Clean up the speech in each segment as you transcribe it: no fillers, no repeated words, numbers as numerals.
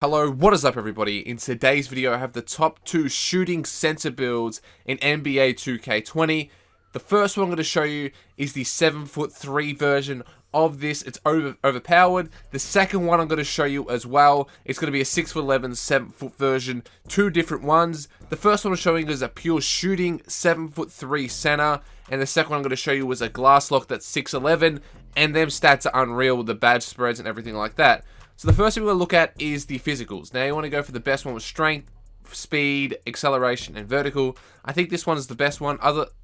Hello, what is up everybody? In today's video I have the top 2 shooting center builds in NBA 2K20. The first one I'm going to show you is the 7'3" version of this. It's overpowered. The second one I'm going to show you as well, it's going to be a 6'11", 7' version. Two different ones. The first one I'm showing is a pure shooting 7'3" center. And the second one I'm going to show you was a glass lock that's 6'11", and them stats are unreal with the badge spreads and everything like that. So the first thing we're going to look at is the physicals. Now you want to go for the best one with strength, speed, acceleration, and vertical. I think this one is the best one.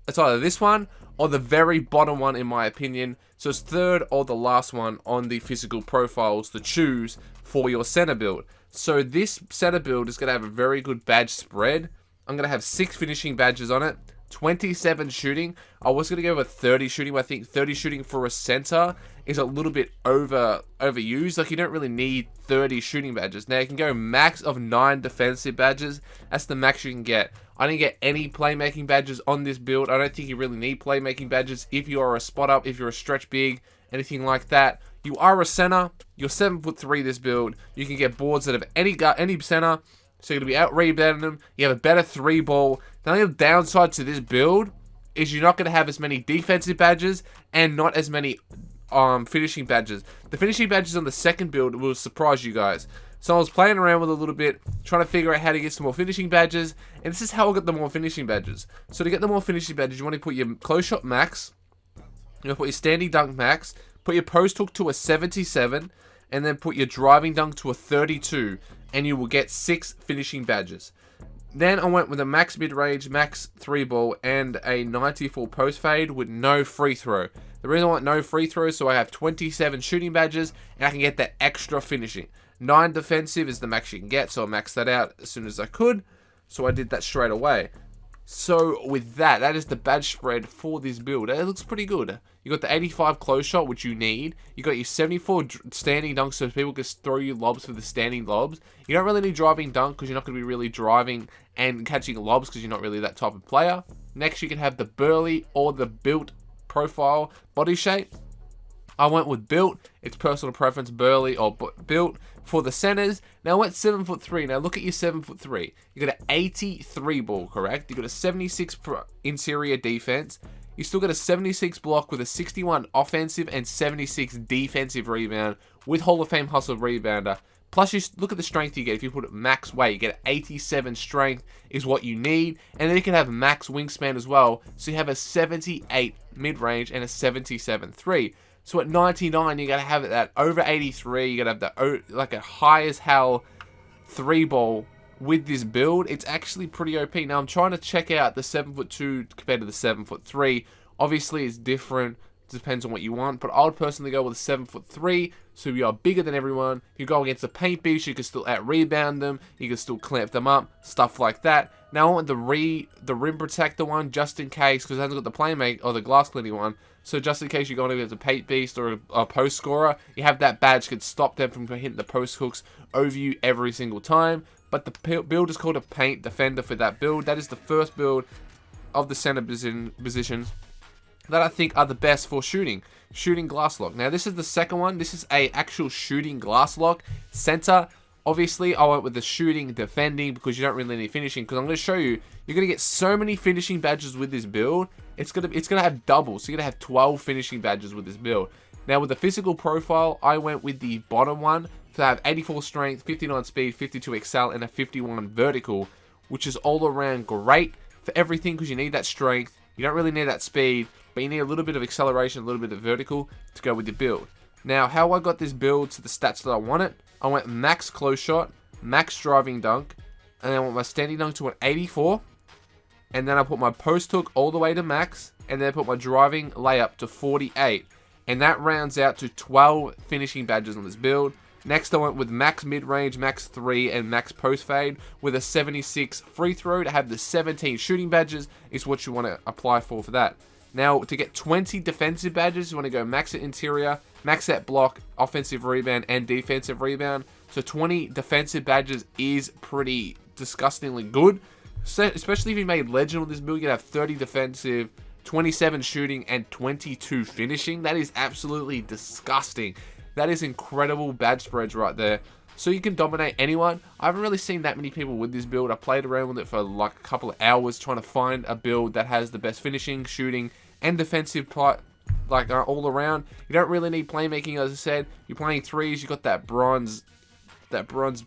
It's either this one or the very bottom one in my opinion. So it's third or the last one on the physical profiles to choose for your center build. So this center build is going to have a very good badge spread. I'm going to have 6 finishing badges on it. 27 shooting. I was going to go with 30 shooting, but I think 30 shooting for a center is a little bit overused. Like, you don't really need 30 shooting badges. Now, you can go max of 9 defensive badges. That's the max you can get. I didn't get any playmaking badges on this build. I don't think you really need playmaking badges if you are a spot up, if you're a stretch big, anything like that. You are a center. You're 7'3" this build. You can get boards that have any center. So you're going to be out rebounding them. You have a better 3-ball. The only downside to this build is you're not going to have as many defensive badges and not as many finishing badges. The finishing badges on the second build will surprise you guys. So I was playing around with it a little bit, trying to figure out how to get some more finishing badges. And this is how I got the more finishing badges. So to get the more finishing badges, you want to put your close shot max. You want to put your standing dunk max. Put your post hook to a 77. And then put your driving dunk to a 32. And you will get 6 finishing badges. Then I went with a max mid-range, max 3-ball, and a 94 post fade with no free throw. The reason I want no free throw is so I have 27 shooting badges, and I can get that extra finishing. 9 defensive is the max you can get, so I maxed that out as soon as I could. So I did that straight away. So with that, that is the badge spread for this build. It looks pretty good. You got the 85 close shot, which you need. You got your 74 standing dunks, so people can throw you lobs for the standing lobs. You don't really need driving dunk because you're not going to be really driving and catching lobs because you're not really that type of player. Next, you can have the burly or the built profile body shape. I went with built. It's personal preference, burly or built. For the centers, now I went 7'3". Now look at your 7'3". You got an 83 ball, correct? You got a 76 interior defense. You still got a 76 block with a 61 offensive and 76 defensive rebound with Hall of Fame hustle rebounder. Plus, you look at the strength you get. If you put it max weight, you get 87 strength is what you need. And then you can have max wingspan as well. So you have a 78 mid-range and a 77 3. So at 99, you got to have it that over 83. You got to have the like a high as hell 3-ball with this build. It's actually pretty OP. Now I'm trying to check out the 7'2" compared to the 7'3". Obviously, it's different. Depends on what you want, but I would personally go with a 7'3", so you are bigger than everyone. You go against the paint beast, you can still out rebound them, you can still clamp them up, stuff like that. Now I want the rim protector one just in case, because it hasn't got the playmaker or the glass cleaning one. So just in case you're going against a paint beast or a post scorer, you have that badge could stop them from hitting the post hooks over you every single time. But the build is called a paint defender for that build. That is the first build of the center positions that I think are the best for shooting glass lock. Now this is the second one. This is a actual shooting glass lock center. Obviously I went with the shooting defending because you don't really need finishing, because I'm going to show you, you're going to get so many finishing badges with this build. It's going to have double, so you're going to have 12 finishing badges with this build. Now with the physical profile, I went with the bottom one to have 84 strength, 59 speed, 52 excel, and a 51 vertical, which is all around great for everything because you need that strength. You don't really need that speed, but you need a little bit of acceleration, a little bit of vertical to go with your build. Now, how I got this build to the stats that I wanted, I went max close shot, max driving dunk, and then I went my standing dunk to an 84, and then I put my post hook all the way to max, and then I put my driving layup to 48, and that rounds out to 12 finishing badges on this build. Next, I went with max mid-range, max 3, and max post fade with a 76 free throw to have the 17 shooting badges is what you want to apply for that. Now, to get 20 defensive badges, you want to go max at interior, max at block, offensive rebound, and defensive rebound. So 20 defensive badges is pretty disgustingly good. So, especially if you made legend on this build, you'd have 30 defensive, 27 shooting, and 22 finishing. That is absolutely disgusting. That is incredible badge spreads right there. so you can dominate anyone. I haven't really seen that many people with this build. I played around with it for like a couple of hours trying to find a build that has the best finishing, shooting, and defensive part, like all around. You don't really need playmaking, as I said. You're playing threes, you got that bronze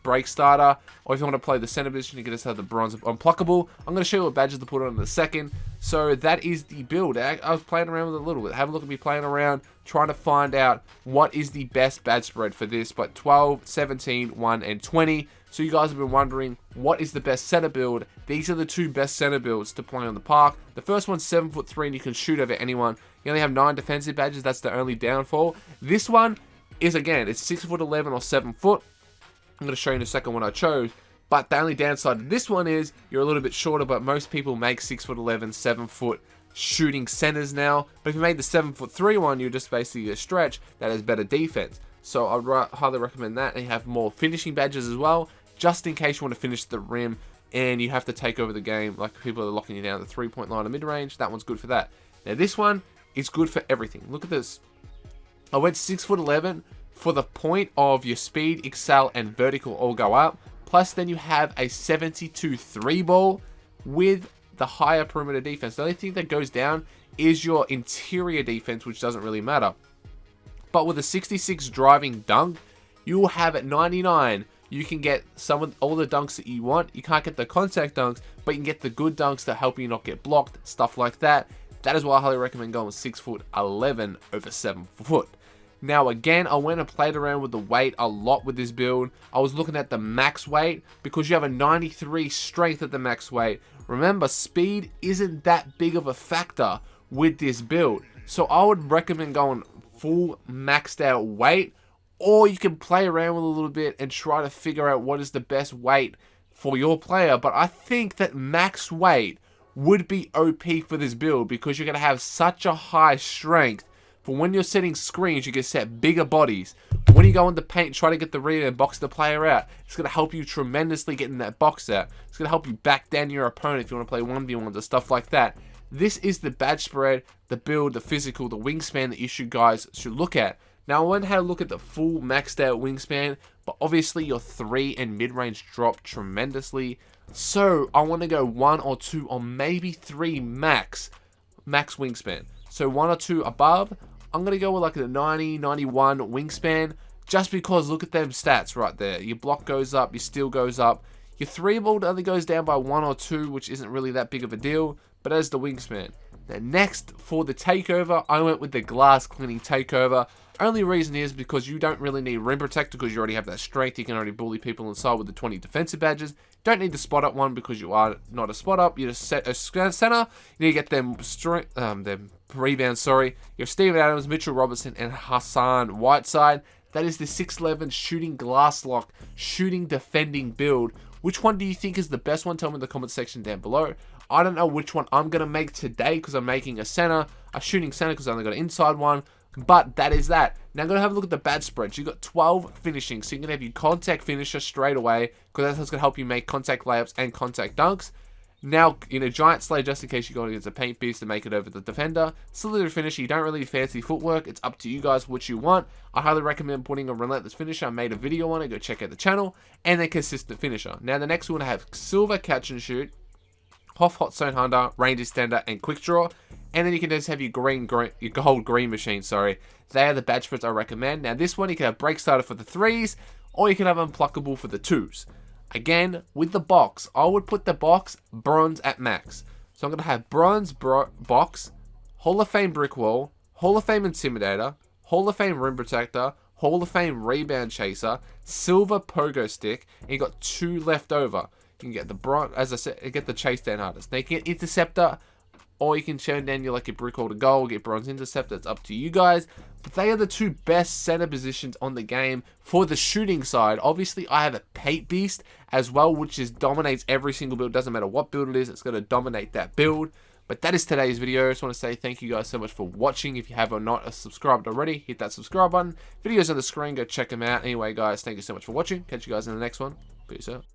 break starter, or if you want to play the center position, you can just have the bronze unpluckable. I'm going to show you what badges to put on in a second. So that is the build. I was playing around with it a little bit. Have a look at me playing around, trying to find out what is the best badge spread for this. But 12, 17, 1, and 20. So you guys have been wondering, what is the best center build? These are the two best center builds to play on the park. The first one's 7'3", and you can shoot over anyone. You only have 9 defensive badges. That's the only downfall. This one is, again, it's 6'11" or 7 foot. I'm going to show you in a second what I chose. But the only downside to this one is you're a little bit shorter, but most people make 6'11", 7 foot shooting centers now. But if you made the 7'3" one, you're just basically a stretch that has better defense. So I'd highly recommend that. And you have more finishing badges as well, just in case you want to finish the rim and you have to take over the game. Like people are locking you down at the 3-point line or mid-range. That one's good for that. Now this one is good for everything. Look at this. I went 6'11". For the point of your speed, excel, and vertical all go up. Plus, then you have a 72 3 ball with the higher perimeter defense. The only thing that goes down is your interior defense, which doesn't really matter. But with a 66 driving dunk, you will have at 99. You can get all the dunks that you want. You can't get the contact dunks, but you can get the good dunks that help you not get blocked, stuff like that. That is why I highly recommend going with 6'11" over 7 foot. Now again, I went and played around with the weight a lot with this build. I was looking at the max weight because you have a 93 strength at the max weight. Remember, speed isn't that big of a factor with this build. So I would recommend going full maxed out weight, or you can play around with a little bit and try to figure out what is the best weight for your player. But I think that max weight would be OP for this build because you're going to have such a high strength. For when you're setting screens, you can set bigger bodies. When you go in the paint, try to get the rebound and box the player out. It's going to help you tremendously getting that box out. It's going to help you back down your opponent if you want to play 1v1s or stuff like that. This is the badge spread, the build, the physical, the wingspan that you guys should look at. Now, I went and had a look at the full maxed out wingspan, but obviously your 3 and mid-range drop tremendously. So I want to go 1 or 2 or maybe 3 max wingspan. So 1 or 2 above. I'm going to go with like a 90, 91 wingspan, just because look at them stats right there. Your block goes up, your steal goes up. Your 3 ball only goes down by 1 or 2, which isn't really that big of a deal, but as the wingspan. Now next, for the takeover, I went with the glass cleaning takeover. Only reason is because you don't really need rim protector because you already have that strength. You can already bully people inside with the 20 defensive badges. Don't need the spot up one because you are not a spot up. You just set a center. You need to get them rebounds, sorry. You have Steven Adams, Mitchell Robertson, and Hassan Whiteside. That is the 6'11" shooting glass lock, shooting defending build. Which one do you think is the best one? Tell me in the comment section down below. I don't know which one I'm going to make today because I'm making a shooting center because I only got an inside one. But that is that. Now I'm going to have a look at the badge spreads. You've got 12 finishing, so you're going to have your contact finisher straight away because that's what's going to help you make contact layups and contact dunks. Now, in a giant slay, just in case you're going against a paint beast to make it over the defender. Solid finisher, you don't really need fancy footwork. It's up to you guys what you want. I highly recommend putting a relentless finisher. I made a video on it. Go check out the channel. And a consistent finisher. Now, the next one I have silver catch and shoot, hot zone hunter, range extender, and quick draw. And then you can just have your your gold green machine, sorry. They are the badge spreads I recommend. Now, this one you can have break starter for the 3s, or you can have unpluckable for the 2s. Again, with the box, I would put the box bronze at max. So I'm going to have bronze box, Hall of Fame brick wall, Hall of Fame intimidator, Hall of Fame rim protector, Hall of Fame rebound chaser, silver pogo stick, and you got 2 left over. You can get the bronze, as I said, get the chase down artist. Now you can get interceptor, or you can turn down your brick wall to goal, get bronze interceptor. It's up to you guys. But they are the 2 best center positions on the game for the shooting side. Obviously, I have a paint beast as well, which dominates every single build. Doesn't matter what build it is, it's going to dominate that build. But that is today's video. I just want to say thank you guys so much for watching. If you have or not subscribed already, hit that subscribe button. Videos on the screen, go check them out. Anyway, guys, thank you so much for watching. Catch you guys in the next one. Peace out.